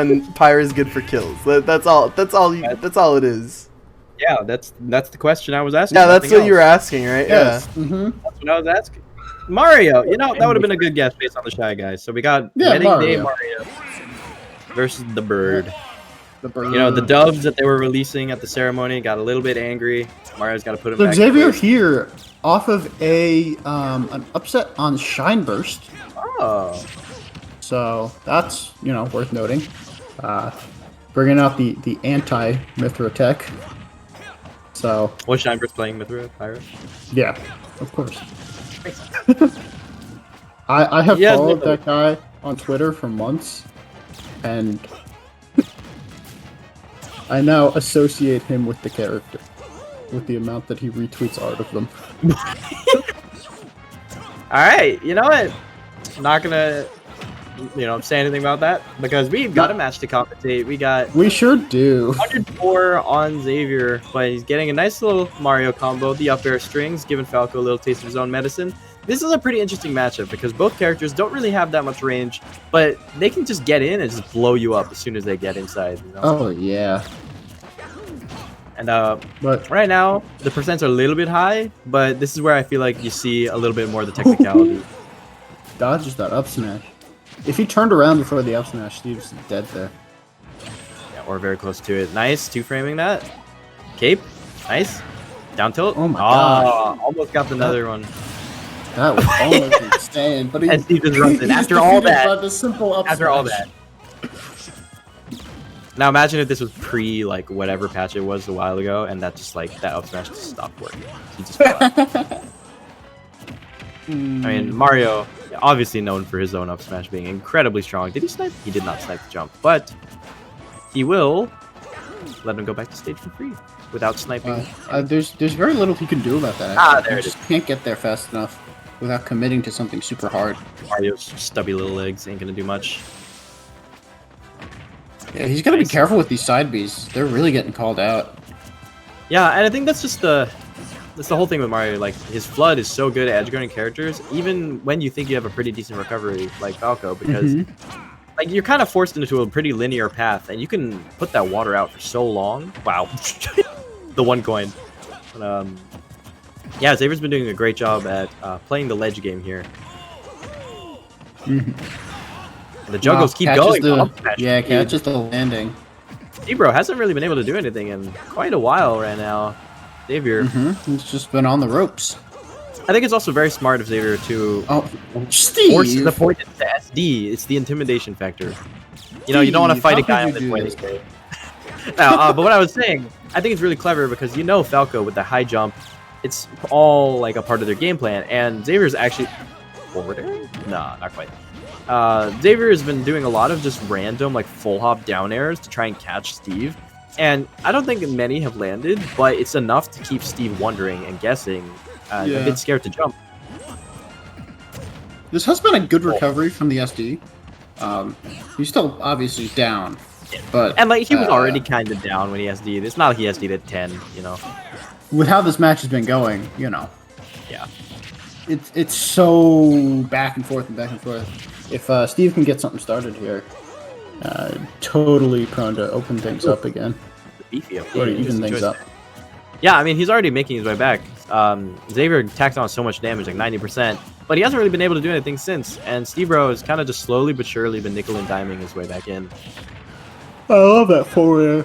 and Pyre is good for kills. That's all. That's all it is. Yeah, that's the question I was asking. Yeah, that's what you were asking, right? Yes. Yeah. Mm-hmm. That's what I was asking. Mario, that would have been a good guess based on the Shy Guys. So we got Wedding Day Mario versus the bird. The bird. The doves that they were releasing at the ceremony got a little bit angry. Mario's got to put him So back. Xavier here, off of an upset on Shine Burst. Oh. So that's worth noting. Bringing out the anti-Mithra tech. So Was Shineburst playing Mithra Pirate? yeah, of course. I have followed that guy on Twitter for months, and I now associate him with the character, with the amount that he retweets art of them. Alright, you know what? I'm not gonna say anything about that because we've got a match to compensate. We sure do. 104 on Xavier, but he's getting a nice little Mario combo, the up air strings, giving Falco a little taste of his own medicine. This is a pretty interesting matchup because both characters don't really have that much range, but they can just get in and just blow you up as soon as they get inside. Oh yeah. And but right now the percents are a little bit high, but this is where I feel like you see a little bit more of the technicality. Dodges that up smash. If he turned around before the up smash, Steve's dead there. Yeah, or very close to it. Nice, two-framing that. Cape, nice. Down tilt. Oh my gosh. Almost got another one. That was almost insane. But and Steve just runs it after all that. By the simple up after smash. all that. Now imagine if this was pre whatever patch it was a while ago, and that just that up smash just stopped working. He just I mean, Mario, obviously known for his own up smash being incredibly strong. Did he snipe? He did not snipe the jump, but he will let him go back to stage for free without sniping. There's very little he can do about that. There it is. Can't get there fast enough without committing to something super hard. Mario's stubby little legs ain't gonna do much. Yeah, he's gotta be careful with these side Bs. They're really getting called out. Yeah, and I think that's just that's the whole thing with Mario. Like, his flood is so good at edgeguarding characters, even when you think you have a pretty decent recovery, like Falco, because you're kind of forced into a pretty linear path, and you can put that water out for so long. Wow, the one coin. But, yeah, Xavier's been doing a great job at playing the ledge game here. The juggles keep going. Catches the landing. Stevebr0 hasn't really been able to do anything in quite a while right now. Xavier. He's just been on the ropes. I think it's also very smart of Xavier to force the point into SD. It's the intimidation factor. You don't want to fight a guy on this way. Now, but what I was saying, I think it's really clever because Falco with the high jump, it's all a part of their game plan, and Xavier's actually forward air? Nah, not quite. Xavier has been doing a lot of just random full hop down airs to try and catch Steve, and I don't think many have landed, but it's enough to keep Steve wondering and guessing, a bit scared to jump. This has been a good recovery from the SD. He's still obviously down, but he was already kind of down when he SD'd. It's not like he SD'd at 10, With how this match has been going, Yeah. It's so back and forth and back and forth. If Steve can get something started here, totally prone to open things up again. Beefy up. Or even things up. Yeah, I mean, he's already making his way back. Xavier tacked on so much damage, 90%, but he hasn't really been able to do anything since, and Stevebr0 has kind of just slowly but surely been nickel and diming his way back in. I love that forward air.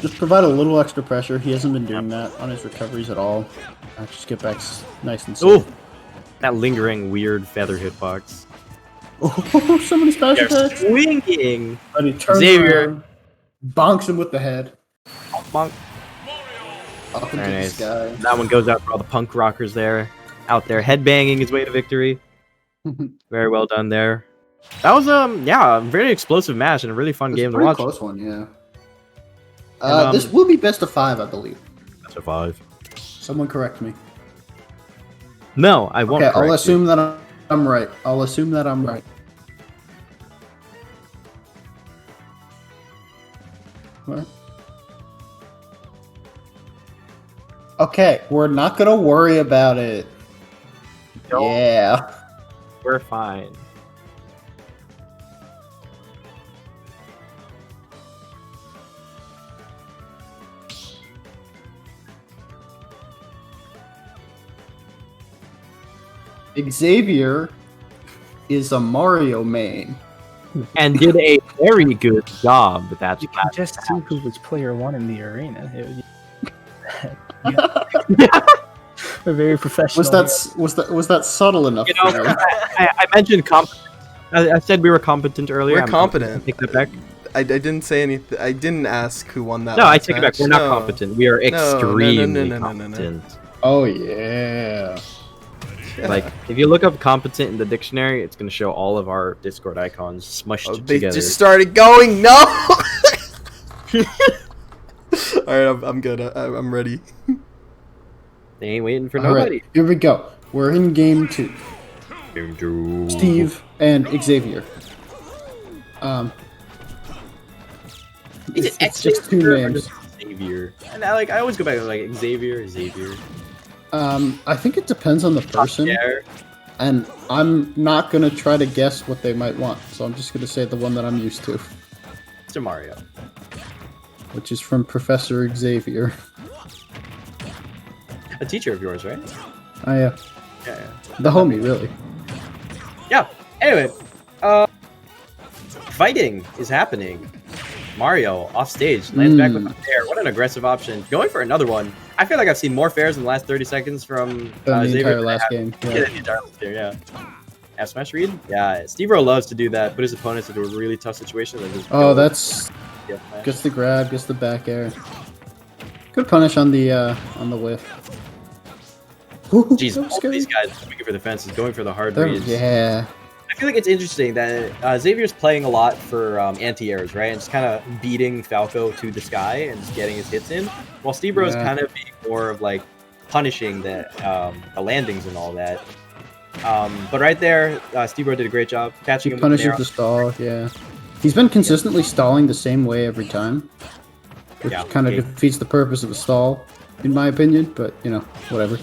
Just provide a little extra pressure. He hasn't been doing that on his recoveries at all. Just get back nice and safe. Ooh, that lingering weird feather hitbox. Oh, so many smash attacks. Swinging. But he turns Xavier around, bonks him with the head. Bonk. Up into the sky. That one goes out for all the punk rockers out there headbanging his way to victory. Very well done there. That was a very explosive match and a really fun game to watch. Close one, yeah. This will be best of 5, I believe. Best of 5. Someone correct me. No, I won't. Okay, I'll assume that I'm right. I'll assume that I'm right. What? Okay, we're not gonna worry about it. Yeah. We're fine. Xavier is a Mario main. And did a very good job with that. You can just see who was player 1 in the arena. We're very professional. Was that subtle enough? You know, I mentioned competent. I said we were competent earlier. We're competent. Take that back. I didn't say anything. I didn't ask who won that. No, I last take it match. back. We're not competent. We are extremely no. competent. Oh yeah. Like, if you look up competent in the dictionary, it's going to show all of our Discord icons smushed They together. just started going. No. All right, I'm good. I'm ready. They ain't waiting for All nobody. right, here we go. We're in game 2. Steve and Xavier. It's just two names. Xavier. And I always go back to like Xavier. I think it depends on the person, and I'm not gonna try to guess what they might want. So I'm just gonna say the one that I'm used to, Mr. Mario, which is from Professor Xavier. a teacher of yours, right? Oh yeah, Yeah. the homie, really. Yeah. Anyway, fighting is happening. Mario off stage lands back with a fair. What an aggressive option! Going for another one. I feel like I've seen more fairs in the last 30 seconds from The Xavier entire than I last have- game. Yeah, Yeah. the entire last game, yeah. F smash read? Yeah, Stevebr0 loves to do that. Put his opponents into a really tough situation. And just Oh, go that's F smash. gets the grab, gets the back air. Good punish on the whiff. Ooh, Jeez, that was all of scary. these guys swinging for the fences, going for the hard There- reads. yeah. I feel like it's interesting that Xavier's playing a lot for anti-airs, right? And just kind of beating Falco to the sky and just getting his hits in, while Stevebr0 is Yeah. kind of being more of like punishing the landings and all that. But right there, Stevebr0 did a great job catching He him. punishes with the stall, yeah. He's been consistently stalling the same way every time, which Yeah, kind of okay. defeats the purpose of a stall, in my opinion, but, you know, whatever.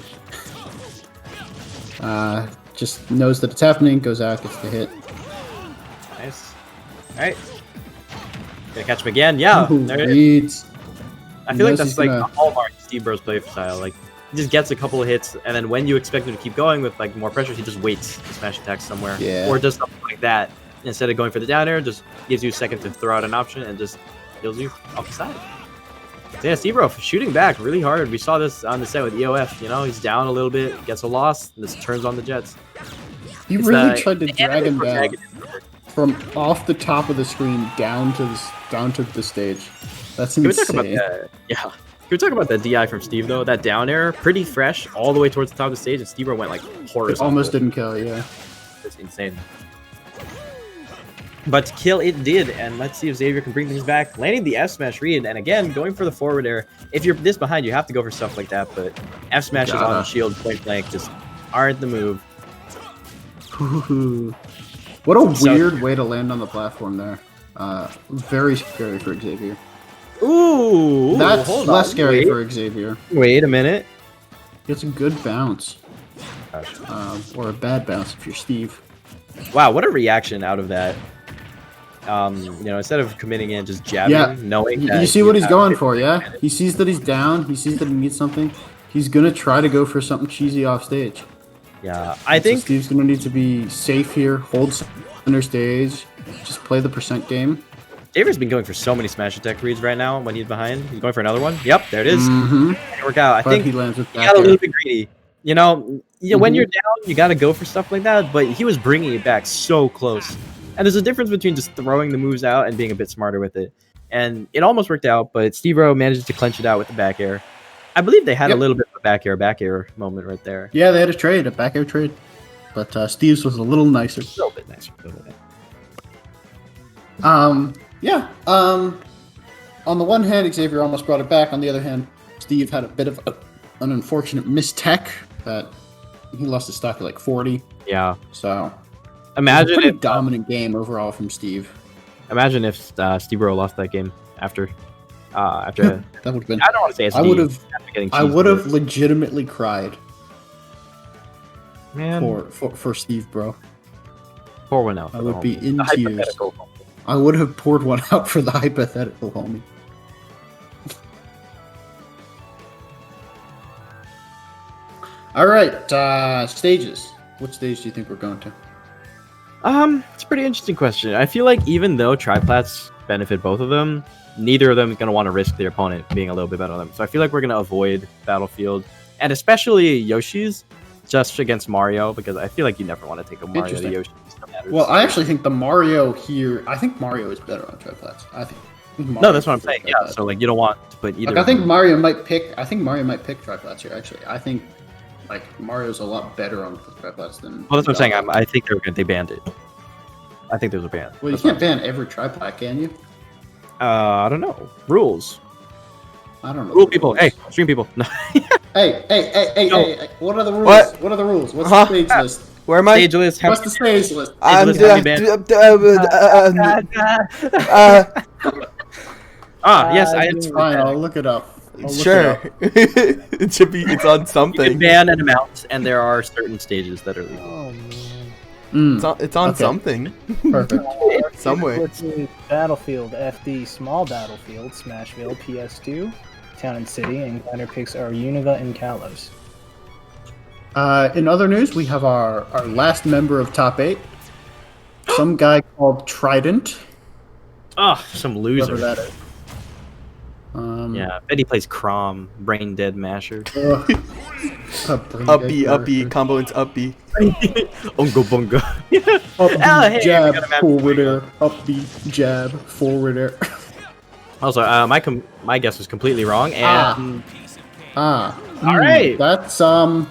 Just knows that it's happening, goes out, gets the hit. Nice. All right. Gonna catch him again. Yeah. Ooh, There it is. reads. I feel like knows that's he's like gonna- the hallmark of Stevebr0's play style. Like, he just gets a couple of hits, and then when you expect him to keep going with like more pressure, he just waits to smash attacks somewhere, Yeah. or does something like that. Instead of going for the down air, just gives you a second to throw out an option and just kills you off the side. So yeah, Stevebr0 shooting back really hard. We saw this on the set with EOF. You know, he's down a little bit, gets a loss, and just turns on the Jets. He It's really the- tried to the drag anime him down protagonist. from off the top of the screen down to the stage. That's Can we talk about insane. that? Yeah. Can we talk about that DI from Steve though? That down air, pretty fresh, all the way towards the top of the stage, and Stevebr0 went like It horizontal. almost didn't kill, yeah. It's insane. But kill it did, and let's see if Xavier can bring things back. Landing the F smash read, and again going for the forward air. If you're this behind, you have to go for stuff like that. But F smashes on the shield point blank just aren't the move. What a So- weird way to land on the platform there. Very scary for Xavier. Ooh, That's hold less on, scary wait. for Xavier. Wait a minute. Gets a good bounce. Or a bad bounce if you're Steve. Wow, what a reaction out of that. You know, instead of committing in, just jabbing, Yeah. knowing that You see what he's have going it. for, yeah? He sees that he's down. He sees that he needs something. He's going to try to go for something cheesy off stage. Yeah, I So think Steve's going to need to be safe here, hold center stage, just play the percent game. Xavier's been going for so many smash attack reads right now when he's behind. He's going for another one. Yep, there it is. Mm-hmm. Didn't work out. I But think he lands with he back got a air. little bit greedy. You know, when Mhm. you're down, you got to go for stuff like that. But he was bringing it back so close. And there's a difference between just throwing the moves out and being a bit smarter with it. And it almost worked out, but Stevebr0 manages to clench it out with the back air. I believe they had a Yep. little bit of a back air moment right there. Yeah, they had a back air trade. But Steve's was a little nicer. A little bit nicer. A little bit. Yeah. On the one hand, Xavier almost brought it back. On the other hand, Steve had a bit of an unfortunate mistech that he lost his stock at like 40. Yeah. So it was a Imagine pretty if dominant game overall from Steve. Stevebr0 lost that game after after That would have been. I don't want to say SD. I would have. after getting I cheesed, would have but- legitimately cried man for Steve, bro. pour one out. I for would the be homie. in The tears. hypothetical homie. I would have poured one out for the hypothetical homie. All right, stages. What stage do you think we're going to? It's a pretty interesting question. I feel like even though triplats benefit both of them, neither of them is going to want to risk their opponent being a little bit better than them. So I feel like we're going to avoid Battlefield, and especially Yoshi's, just against Mario, because I feel like you never want to take a Mario to Yoshi. Well, I actually think the Mario here. I think Mario is better on triplats. No, that's what I'm saying. Yeah, so like you don't want to put either. Like, I think Mario might pick. I think Mario might pick triplats here. Actually, I think like Mario's a lot better on triplats than. Well, that's what I'm saying. I think they banned it. I think there's a ban. Well, you can't ban every triplat, can you? I don't know. Rules. I don't know. Rule people. Hey, stream people. No. Hey. What are the rules? What? Are the rules? What's the stage list? Where am I? Stage list. What's the stage list? Yes, it's fine. I'll look it up. Sure. It should be. It's on You something. can ban an amount, and there are certain stages that are legal. Oh man. It's on Okay. something. Perfect. Somewhere. Let's see. Battlefield, FD, Small Battlefield, Smashville, PS2, Town and City, and Glider picks are Unova and Kalos. In other news, we have our last member of top 8. Some guy called Trident. Oh, some loser. Whoever that is. Yeah, I bet he plays Crom, brain dead masher. Uppy, combo into uppy. Ungo bungo. Uppy, jab, we got a map. forward air. Uppy, jab, forward air. Also, my guess was completely wrong, and All right. That's what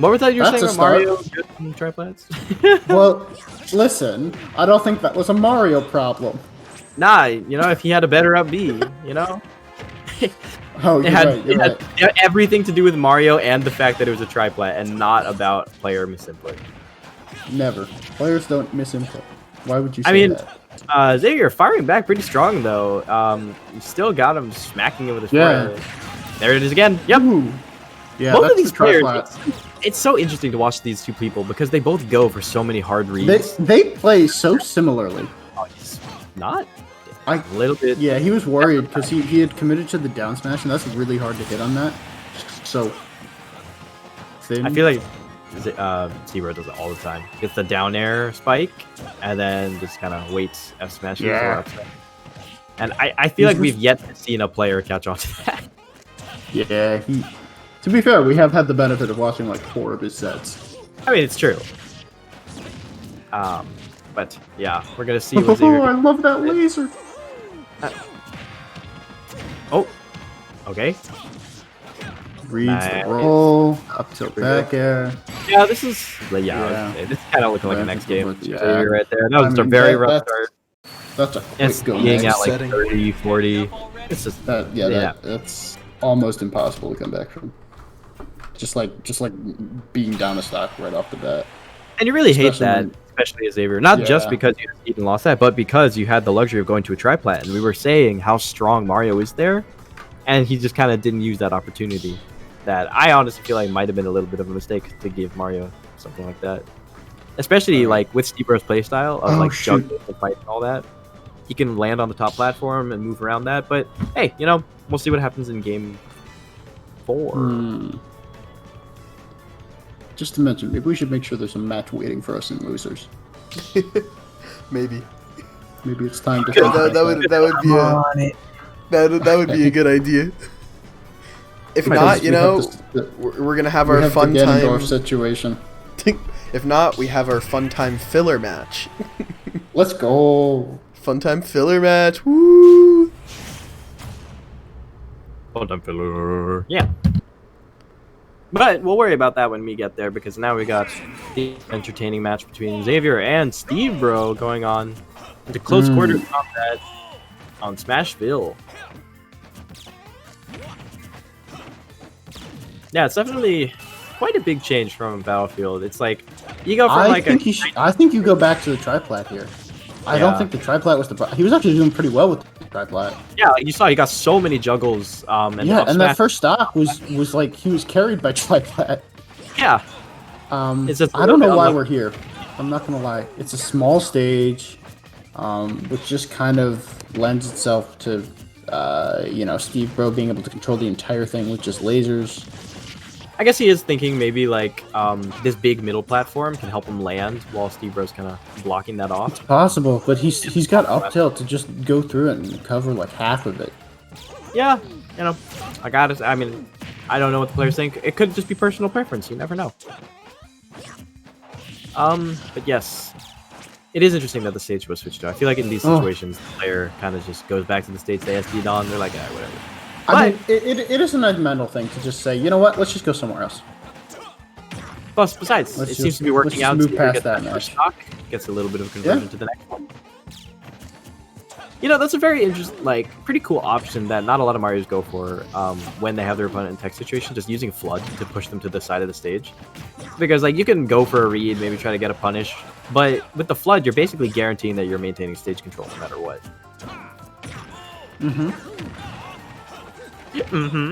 were you That's saying a about Mario good in triplats? well. Listen, I don't think that was a Mario problem. Nah, if he had a better up B, Oh, it had everything to do with Mario and the fact that it was a triplat, and not about player misinput. Never. Players don't misinput. Why would you say that? Xavier firing back pretty strong though. You still got him smacking it with his forehead. There it is again. Yep. Ooh. Yeah, Both that's of these the players, triplat. it's so interesting to watch these two people because they both go for so many hard reads. They play so similarly. Oh, he's not A little bit. Yeah, he was worried because he had committed to the down smash, and that's really hard to hit on that. So thin. I feel like Stevebr0 does it all the time. Gets the down air spike, and then just kind of waits F smashes or up smash. And I feel like we've yet to see a player catch on to that. Yeah, to be fair, we have had the benefit of watching like 4 of his sets. I mean, it's true. But yeah, we're gonna see what Oh, Xavier. I love that laser. Oh, okay. Reads Nice. the roll, up tilt back air. Yeah, this is this is kind of looking like a Yeah, next game. yeah. Xavier right there. That was just a very rough start. That's a It's quick go. being Next. at like setting. 30, 40. It's just That's almost impossible to come back from. Just like being down a stock right off the bat. and you really hate especially that, when- especially as Xavier. Not just Yeah. because you even lost that, but because you had the luxury of going to a triplat, and we were saying how strong Mario is there, and he just kind of didn't use that opportunity. That I honestly feel like might have been a little bit of a mistake to give Mario something like that, especially like with Stevebr0's playstyle of like shoot. juggling and fighting and all that. He can land on the top platform and move around that, but hey, we'll see what happens in game 4. Just to mention, maybe we should make sure there's a match waiting for us in losers. Maybe. Maybe it's time to. That would be On it. that would be a good idea. If not, we're gonna have our fun time situation. If not, we have our fun time filler match. Let's go. Fun time filler match. Woo! Hold on, filler. Yeah. But we'll worry about that when we get there, because now we got the entertaining match between Xavier and Stevebr0 going on into close quarters combat on Smashville. Yeah, it's definitely quite a big change from Battlefield. It's like you go from I like think you go back to the triplat here. I don't think the triplat was the. He was actually doing pretty well with the triplat. yeah, like you saw he got so many juggles. And Yeah, up and smash- that first stock was like he was carried by triplat. yeah. It's just a I don't know little why bit we're here. I'm not gonna lie. It's a small stage, which just kind of lends itself to, Stevebr0 being able to control the entire thing with just lasers. I guess he is thinking maybe like this big middle platform can help him land while Stevebr0's kind of blocking that off. It's possible, but he's got up tilt to just go through it and cover like half of it. Yeah, you know, I mean, I don't know what the players think. It could just be personal preference. You never know. But yes, it is interesting that the stage was switched to. I feel like in these situations, the player kind of just goes back to the stage they SD'd on. They're like, whatever. I mean, it isn't a mental thing to just say, you know what, let's just go somewhere else. Plus, besides, it seems to be working out. Move past that match. Gets a little bit of conversion to the next one. You know, that's a very interesting, like, pretty cool option that not a lot of Marios go for when they have their opponent in tech situation, just using Flood to push them to the side of the stage. Because, like, you can go for a read, maybe try to get a punish, but with the Flood, you're basically guaranteeing that you're maintaining stage control no matter what.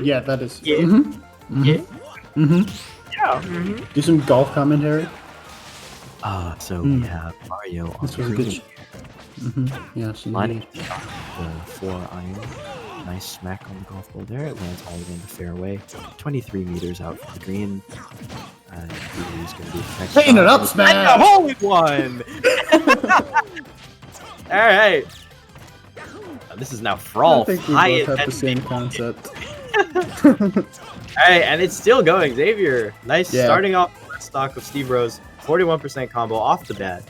Yeah, that is. Yeah. Yeah. Do some golf commentary. So we have Mario on This was a good. Yes, lining the 4-iron. Nice smack on the golf ball there. It lands all the way in the fairway. 23 meters out from the green. He's going to be the next Clean it up, smash! And a hole in one! Alright. This is now Frawl. I think we both have the same concept. Alright, and it's still going. Xavier, nice starting off stock of Stevebr0's 41% combo off the bat.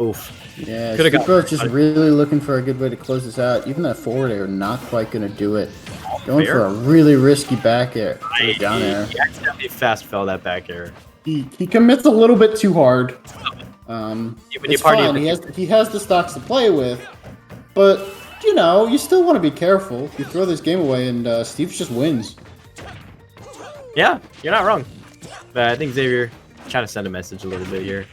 Oof. Yeah, Stevebr0's just really looking for a good way to close this out. Even that forward air, not quite going to do it. Going for a really risky back air. Down air. He accidentally fast fell that back air. He commits a little bit too hard. It's fine. He has the stocks to play with, but you know, you still want to be careful. You throw this game away, and Steve just wins. Yeah, you're not wrong. But I think Xavier trying to send a message a little bit here.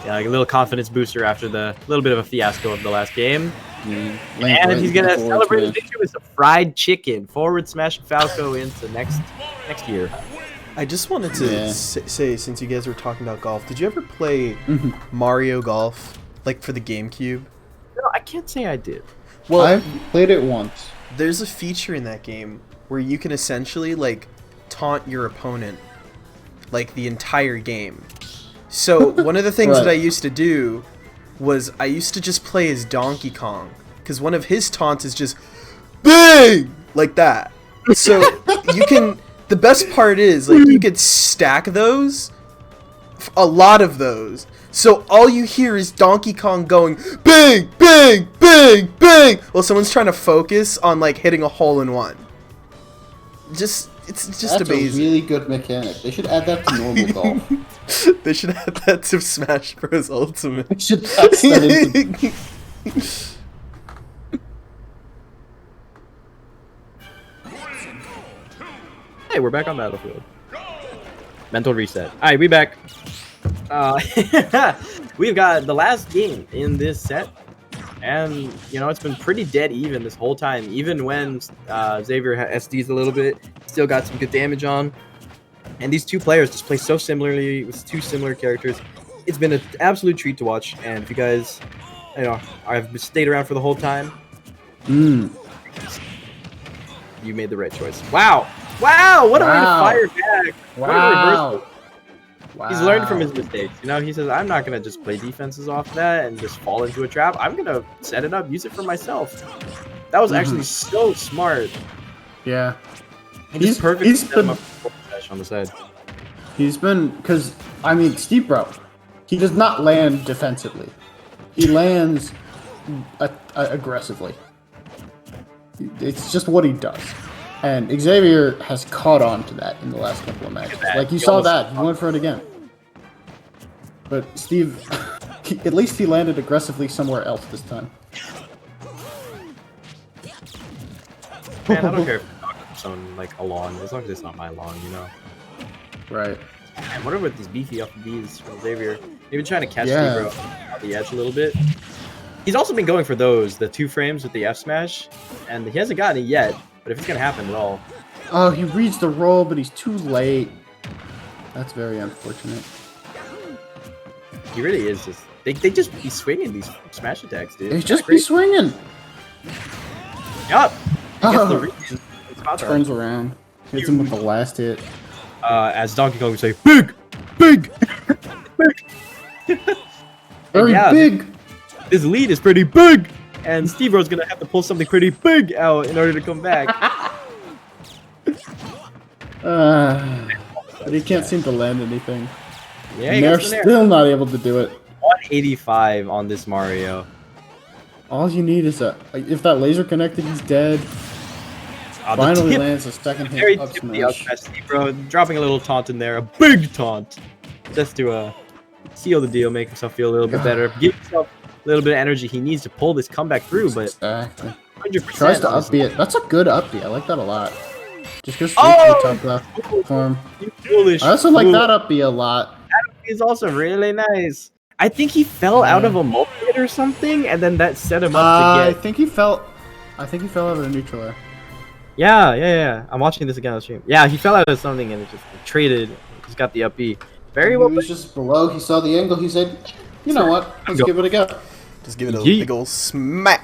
Yeah, like a little confidence booster after the little bit of a fiasco of the last game. And he's gonna celebrate the victory with some fried chicken. Forward smashing Falco into next year. I just wanted to say, since you guys were talking about golf, did you ever play Mario Golf, like for the GameCube? No, I can't say I did. Well, I've played it once. There's a feature in that game where you can essentially like taunt your opponent like the entire game. So one of the things that I used to do was I used to just play as Donkey Kong, because one of his taunts is just bang like that. So you can. The best part is like you could stack those, a lot of those. So all you hear is Donkey Kong going bang, bang, bang, bang, while someone's trying to focus on like hitting a hole in one. It's just That's amazing. A really good mechanic. They should add that to normal golf. They should add that to Smash Bros. Ultimate. They should add that into... Hey, we're back on Battlefield. Mental reset. Alright, we back. We've got the last game in this set. And, you know, it's been pretty dead even this whole time. Even when Xavier SDs a little bit, still got some good damage on. And these two players just play so similarly with two similar characters. It's been an absolute treat to watch. And if you guys, you know, I've stayed around for the whole time, you made the right choice. Wow! Wow! What a way to fire back! What a reversal! Wow. He's learned from his mistakes. You know, he says, I'm not going to just play defenses off that and just fall into a trap. I'm going to set it up, use it for myself. That was actually so smart. Yeah. He's perfect. He's been, on the side. He's been, because, I mean, Stevebr0, he does not land defensively. He lands aggressively. It's just what he does. And Xavier has caught on to that in the last couple of matches. Like, you saw that. He went for it again. But Steve, at least he landed aggressively somewhere else this time. Man, I don't care if it's on, like, a lawn, as long as it's not my lawn, you know? Right. I wonder what these beefy off of Bs from Xavier. They've been trying to catch Stevebr0 on the edge a little bit. He's also been going for those, the 2 frames with the F smash, and he hasn't gotten it yet. But if it's gonna happen at all. Oh, he reads the roll, but he's too late. That's very unfortunate. He really is just. They just be swinging these smash attacks, dude. They just be swinging. Yup. Oh, turns around. Hits him with the last hit. As Donkey Kong would say, big, big, big. Very big. This lead is pretty big, and Stevebr0's gonna have to pull something pretty big out in order to come back. But he can't seem to land anything. Yeah, And they're still not able to do it. 185 on this Mario. All you need is if that laser connected, he's dead. Finally lands a second hit up smash. Stevebr0, dropping a little taunt in there, a big taunt, just to seal the deal, make himself feel a little bit better, give himself a little bit of energy he needs to pull this comeback through. But exactly. 100% Tries to up B it. That's a good up B. I like that a lot. Just go straight to the top left form. I also like that up B a lot. That up B is also really nice. I think he fell out of a multi-hit or something, and then that set him up to get. I think he fell out of the neutral air. Yeah. I'm watching this again on stream. Yeah, he fell out of something and it just traded. Just got the up B. Very well. He was just below. He saw the angle. He said, "You know what? Let's give it a go." Just give it a big ol' smack.